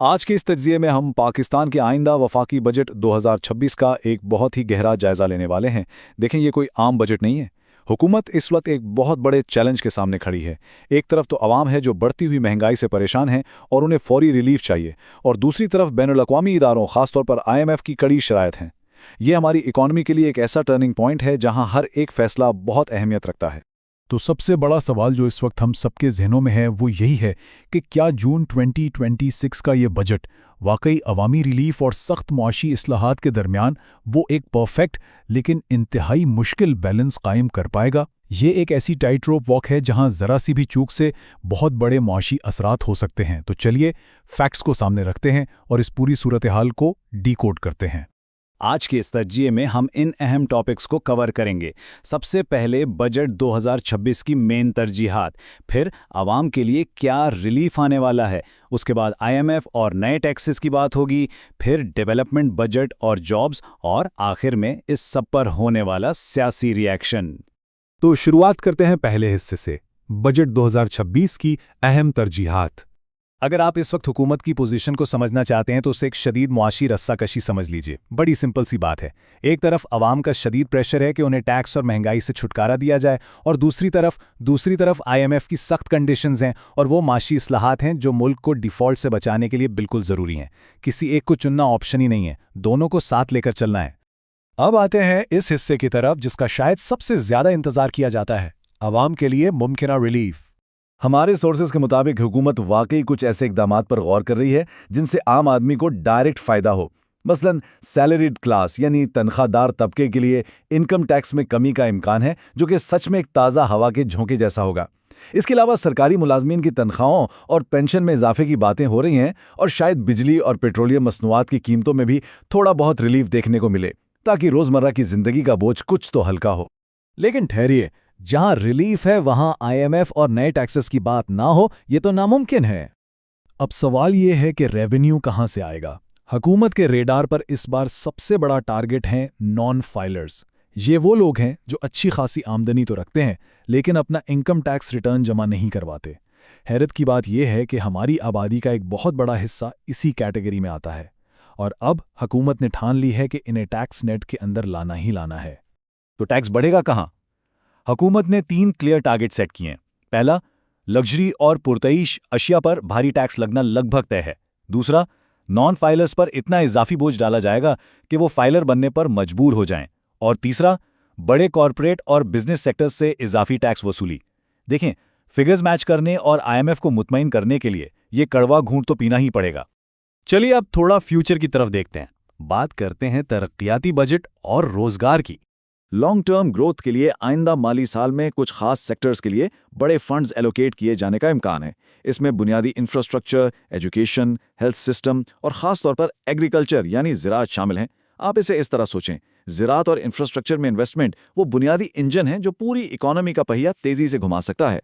आज के इस तज्ज़िये में हम पाकिस्तान के आइंदा वफाकी बजट 2026 का एक बहुत ही गहरा जायज़ा लेने वाले हैं। देखें, ये कोई आम बजट नहीं है। हुकूमत इस वक्त एक बहुत बड़े चैलेंज के सामने खड़ी है। एक तरफ तो आवाम है जो बढ़ती हुई महंगाई से परेशान है और उन्हें फौरी रिलीफ चाहिए, और दूसरी तरफ बैनुल-अक़वामी इदारों, खासतौर पर IMF की कड़ी शराइत हैं। ये हमारी इकॉनमी के लिए एक ऐसा टर्निंग पॉइंट है जहां हर एक फैसला बहुत अहमियत रखता है। तो सबसे बड़ा सवाल जो इस वक्त हम सबके जहनों में है वो यही है कि क्या जून 2026 का ये बजट वाकई अवामी रिलीफ और सख्त मुआशी इस्लाहात के दरमियान वो एक परफेक्ट लेकिन इंतहाई मुश्किल बैलेंस कायम कर पाएगा। ये एक ऐसी टाइट रोप वॉक है जहां ज़रा सी भी चूक से बहुत बड़े मुआशी असरात हो सकते हैं। तो चलिए फैक्ट्स को सामने रखते हैं और इस पूरी सूरत हाल को डीकोड करते हैं। आज के इस तज्ज़िये में हम इन अहम टॉपिक्स को कवर करेंगे। सबसे पहले बजट 2026 की मेन तरजीहात, फिर आवाम के लिए क्या रिलीफ आने वाला है, उसके बाद IMF और नए टैक्सेस की बात होगी, फिर डेवलपमेंट बजट और जॉब्स, और आखिर में इस सब पर होने वाला सियासी रिएक्शन। तो शुरुआत करते हैं पहले हिस्से से, बजट 2026 की अहम तरजीहात। अगर आप इस वक्त हुकूमत की पोजीशन को समझना चाहते हैं तो उसे एक शदीद मुआशी रस्साकशी समझ लीजिए। बड़ी सिंपल सी बात है। एक तरफ आवाम का शदीद प्रेशर है कि उन्हें टैक्स और महंगाई से छुटकारा दिया जाए, और दूसरी तरफ IMF की सख्त कंडीशंस हैं और वो माशी इस्लाहात हैं जो मुल्क को डिफ़ॉल्ट से बचाने के लिए बिल्कुल ज़रूरी हैं। किसी एक को चुनना ऑप्शन ही नहीं है, दोनों को साथ लेकर चलना है। अब आते हैं इस हिस्से की तरफ जिसका शायद सबसे ज़्यादा इंतज़ार किया जाता है, आवाम के लिए मुमकिना रिलीफ। हमारे सोर्सेज के मुताबिक हुकूमत वाकई कुछ ऐसे इक़दामात पर गौर कर रही है जिनसे आम आदमी को डायरेक्ट फ़ायदा हो। मसलन सैलरीड क्लास यानी तनख्वाहदार तबके के लिए इनकम टैक्स में कमी का इम्कान है, जो कि सच में एक ताज़ा हवा के झोंके जैसा होगा। इसके अलावा सरकारी मुलाजमीन की तनख्वाहों और पेंशन में इजाफे की बातें हो रही हैं, और शायद बिजली और पेट्रोलियम मसनूआत की कीमतों में भी थोड़ा बहुत रिलीफ देखने को मिले, ताकि रोज़मर्रा की ज़िंदगी का बोझ कुछ तो हल्का हो। लेकिन ठहरिए, जहां रिलीफ है वहां IMF और नए टैक्सेस की बात ना हो, ये तो नामुमकिन है। अब सवाल ये है कि रेवेन्यू कहां से आएगा। हुकूमत के रेडार पर इस बार सबसे बड़ा टारगेट हैं नॉन फाइलर्स। ये वो लोग हैं जो अच्छी खासी आमदनी तो रखते हैं लेकिन अपना इनकम टैक्स रिटर्न जमा नहीं करवाते। हैरत की बात यह है कि हमारी आबादी का एक बहुत बड़ा हिस्सा इसी कैटेगरी में आता है, और अब हुकूमत ने ठान ली है कि इन्हें टैक्स नेट के अंदर लाना ही लाना है। तो टैक्स बढ़ेगा कहाँ? हुकूमत ने 3 क्लियर टारगेट सेट किए हैं। पहला, लग्जरी और पुरतईश अशिया पर भारी टैक्स लगना लगभग तय है। दूसरा, नॉन फाइलर्स पर इतना इजाफी बोझ डाला जाएगा कि वो फाइलर बनने पर मजबूर हो जाएं। और तीसरा, बड़े कॉरपोरेट और बिजनेस सेक्टर्स से इजाफी टैक्स वसूली। देखें, फिगर्स मैच करने और IMF को मुतमईन करने के लिए ये कड़वा घूंट तो पीना ही पड़ेगा। चलिए अब थोड़ा फ्यूचर की तरफ देखते हैं। बात करते हैं तरक्याती बजट और रोजगार की। लॉन्ग टर्म ग्रोथ के लिए आइंदा माली साल में कुछ खास सेक्टर्स के लिए बड़े फंड्स एलोकेट किए जाने का इम्कान है। इसमें बुनियादी इंफ्रास्ट्रक्चर, एजुकेशन, हेल्थ सिस्टम और ख़ास तौर पर एग्रीकल्चर यानी ज़राअत शामिल हैं। आप इसे इस तरह सोचें, ज़राअत और इंफ्रास्ट्रक्चर में इन्वेस्टमेंट वो बुनियादी इंजन है जो पूरी इकॉनमी का पहिया तेज़ी से घुमा सकता है।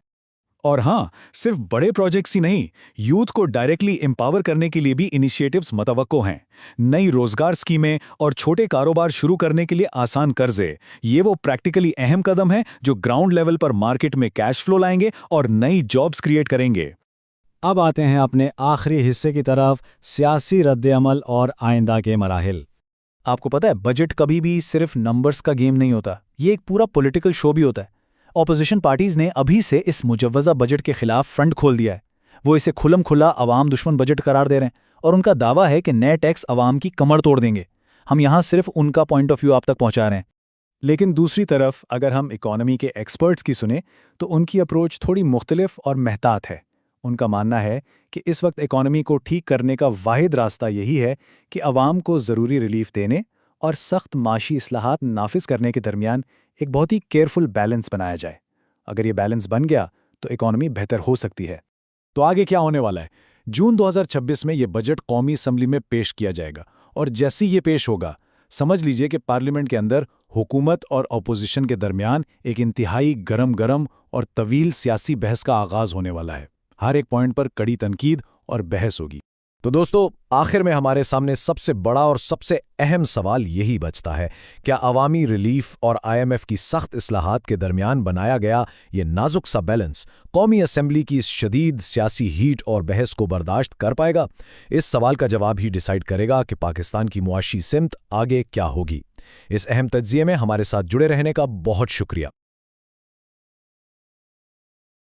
और हाँ, सिर्फ बड़े प्रोजेक्ट्स ही नहीं, यूथ को डायरेक्टली एम्पावर करने के लिए भी इनिशिएटिव्स मतवक्को हैं। नई रोजगार स्कीमें और छोटे कारोबार शुरू करने के लिए आसान कर्जे, ये वो प्रैक्टिकली अहम कदम हैं जो ग्राउंड लेवल पर मार्केट में कैश फ्लो लाएंगे और नई जॉब्स क्रिएट करेंगे। अब आते हैं अपने आखिरी हिस्से की तरफ, सियासी रद्द-ए-अमल और आइंदा के मराहिल। आपको पता है, बजट कभी भी सिर्फ नंबर्स का गेम नहीं होता, ये एक पूरा पॉलिटिकल शो भी होता है। ऑपोजिशन पार्टीज ने अभी से इस मुजव्वज़ा बजट के खिलाफ फ्रंट खोल दिया है। वो इसे खुलम खुला अवाम दुश्मन बजट करार दे रहे हैं, और उनका दावा है कि नए टैक्स अवाम की कमर तोड़ देंगे। हम यहाँ सिर्फ उनका पॉइंट ऑफ व्यू आप तक पहुँचा रहे हैं। लेकिन दूसरी तरफ अगर हम इकॉनमी के एक्सपर्ट्स की सुने तो उनकी अप्रोच थोड़ी मुख्तलिफ और महतात है। उनका मानना है कि इस वक्त इकॉनमी को ठीक करने का वाहिद रास्ता यही है कि अवाम को ज़रूरी रिलीफ देने और सख्त माशी इस्लाहात नाफिज करने के दरमियान एक बहुत ही केयरफुल बैलेंस बनाया जाए। अगर ये बैलेंस बन गया तो इकॉनमी बेहतर हो सकती है। तो आगे क्या होने वाला है? जून 2026 में ये बजट कौमी असम्बली में पेश किया जाएगा, और जैसे ये पेश होगा समझ लीजिए कि पार्लियामेंट के अंदर हुकूमत और अपोजिशन के दरमियान एक इंतहाई गरम और तवील सियासी बहस का आगाज़ होने वाला है। हर एक पॉइंट पर कड़ी तनकीद और बहस होगी। تو دوستو، آخر میں ہمارے سامنے سب سے بڑا اور سب سے اہم سوال یہی بچتا ہے، کیا عوامی ریلیف اور IMF کی سخت اصلاحات کے درمیان بنایا گیا یہ نازک سا بیلنس قومی اسمبلی کی اس شدید سیاسی ہیٹ اور بحث کو برداشت کر پائے گا؟ اس سوال کا جواب ہی ڈیسائیڈ کرے گا کہ پاکستان کی معاشی سمت آگے کیا ہوگی۔ اس اہم تجزیے میں ہمارے ساتھ جڑے رہنے کا بہت شکریہ۔